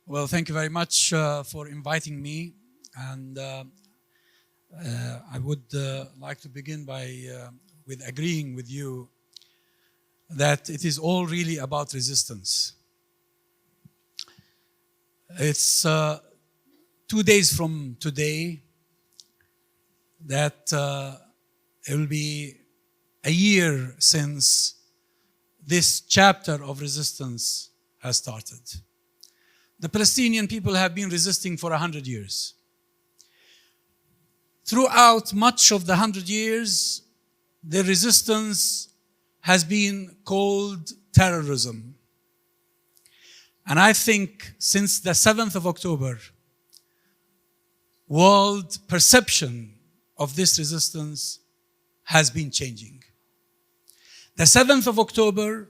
Well, thank you very much for inviting me. And I would like to begin with agreeing with you that it is all really about resistance. It's 2 days from today that it will be a year since this chapter of resistance has started. The Palestinian people have been resisting for 100 years. Throughout much of the 100 years, the resistance has been called terrorism. And I think since the 7th of October, world perception of this resistance has been changing. The 7th of October,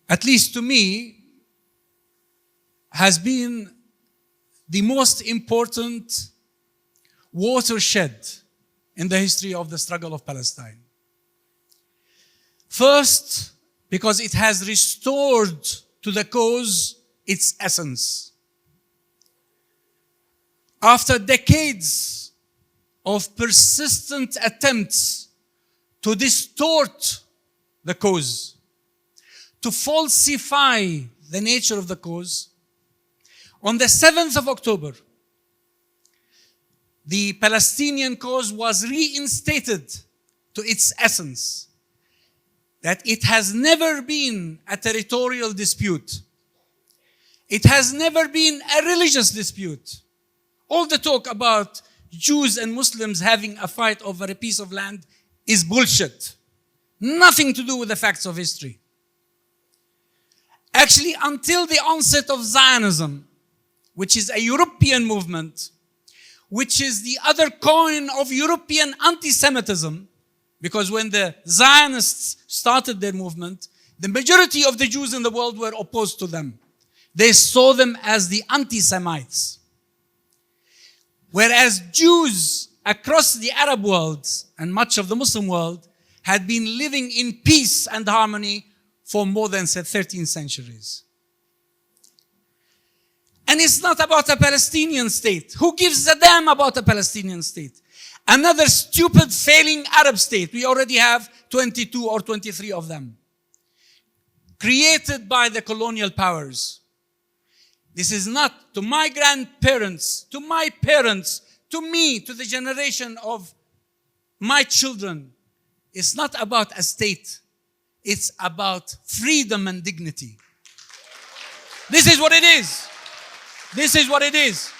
at least to me, has been the most important watershed in the history of the struggle of Palestine. First, because it has restored to the cause its essence. After decades of persistent attempts to distort the cause, to falsify the nature of the cause, on the 7th of October, the Palestinian cause was reinstated to its essence, that it has never been a territorial dispute. It has never been a religious dispute. All the talk about Jews and Muslims having a fight over a piece of land is bullshit. Nothing to do with the facts of history. Actually, until the onset of Zionism, which is a European movement, which is the other coin of European anti-Semitism, because when the Zionists started their movement, the majority of the Jews in the world were opposed to them. They saw them as the anti-Semites. Whereas Jews across the Arab world and much of the Muslim world had been living in peace and harmony for more than 13 centuries. And it's not about a Palestinian state. Who gives a damn about a Palestinian state? Another stupid, failing Arab state. We already have 22 or 23 of them. Created by the colonial powers. This is not to my grandparents, to my parents, to me, to the generation of my children. It's not about a state. It's about freedom and dignity. This is what it is. This is what it is.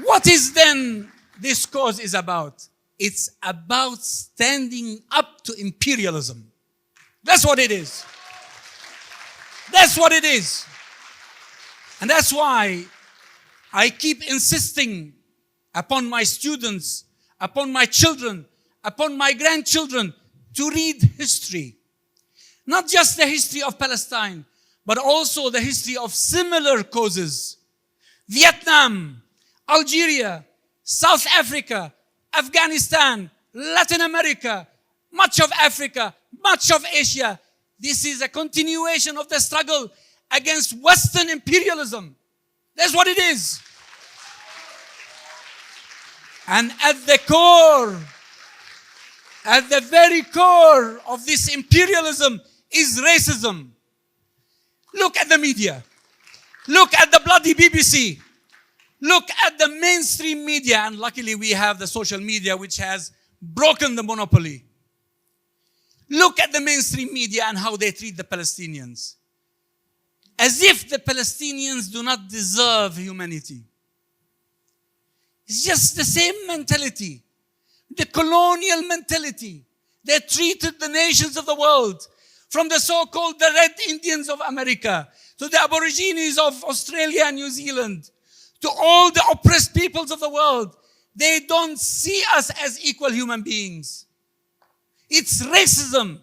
What is then this cause is about? It's about standing up to imperialism. That's what it is. That's what it is. And that's why I keep insisting upon my students, upon my children, upon my grandchildren to read history. Not just the history of Palestine, but also the history of similar causes. Vietnam, Algeria, South Africa, Afghanistan, Latin America, much of Africa, much of Asia. This is a continuation of the struggle against Western imperialism. That's what it is. And at the core, at the very core of this imperialism is racism. Look at the media. Look at the bloody BBC. Look at the mainstream media. And luckily we have the social media which has broken the monopoly. Look at the mainstream media and how they treat the Palestinians. As if the Palestinians do not deserve humanity. It's just the same mentality. The colonial mentality. They treated the nations of the world, from the so-called the Red Indians of America, to the Aborigines of Australia and New Zealand, to all the oppressed peoples of the world. They don't see us as equal human beings. It's racism,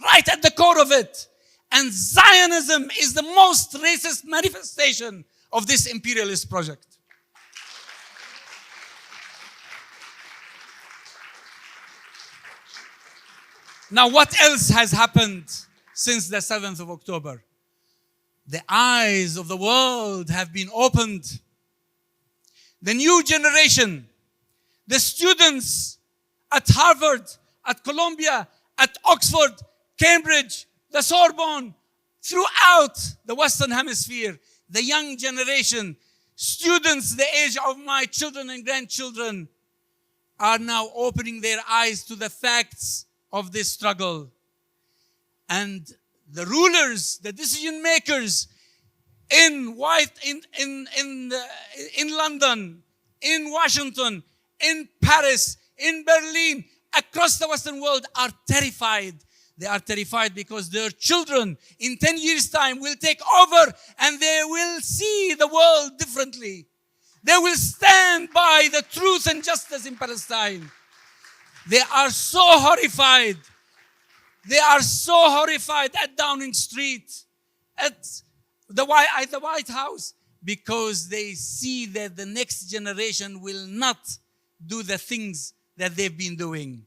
right at the core of it. And Zionism is the most racist manifestation of this imperialist project. Now, what else has happened since the 7th of October? The eyes of the world have been opened. The new generation, the students at Harvard, at Columbia, at Oxford, Cambridge, the Sorbonne, throughout the Western Hemisphere, the young generation, students the age of my children and grandchildren, are now opening their eyes to the facts of this struggle. And the rulers, the decision makers in London, in Washington, in Paris, in Berlin, across the Western world are terrified. They are terrified because their children in 10 years' time will take over and they will see the world differently. They will stand by the truth and justice in Palestine. They are so horrified. They are so horrified at Downing Street, at the White House, because they see that the next generation will not do the things that they've been doing.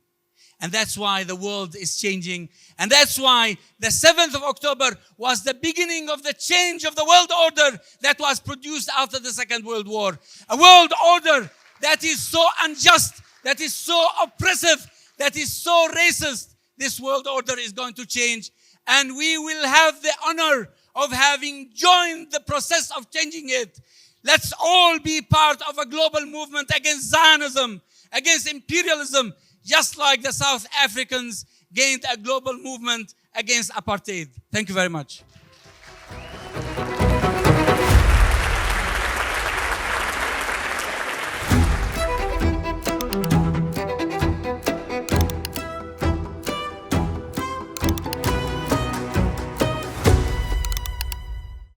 And that's why the world is changing. And that's why the 7th of October was the beginning of the change of the world order that was produced after the Second World War. A world order that is so unjust, that is so oppressive, that is so racist. This world order is going to change. And we will have the honor of having joined the process of changing it. Let's all be part of a global movement against Zionism, against imperialism, just like the South Africans gained a global movement against apartheid. Thank you very much.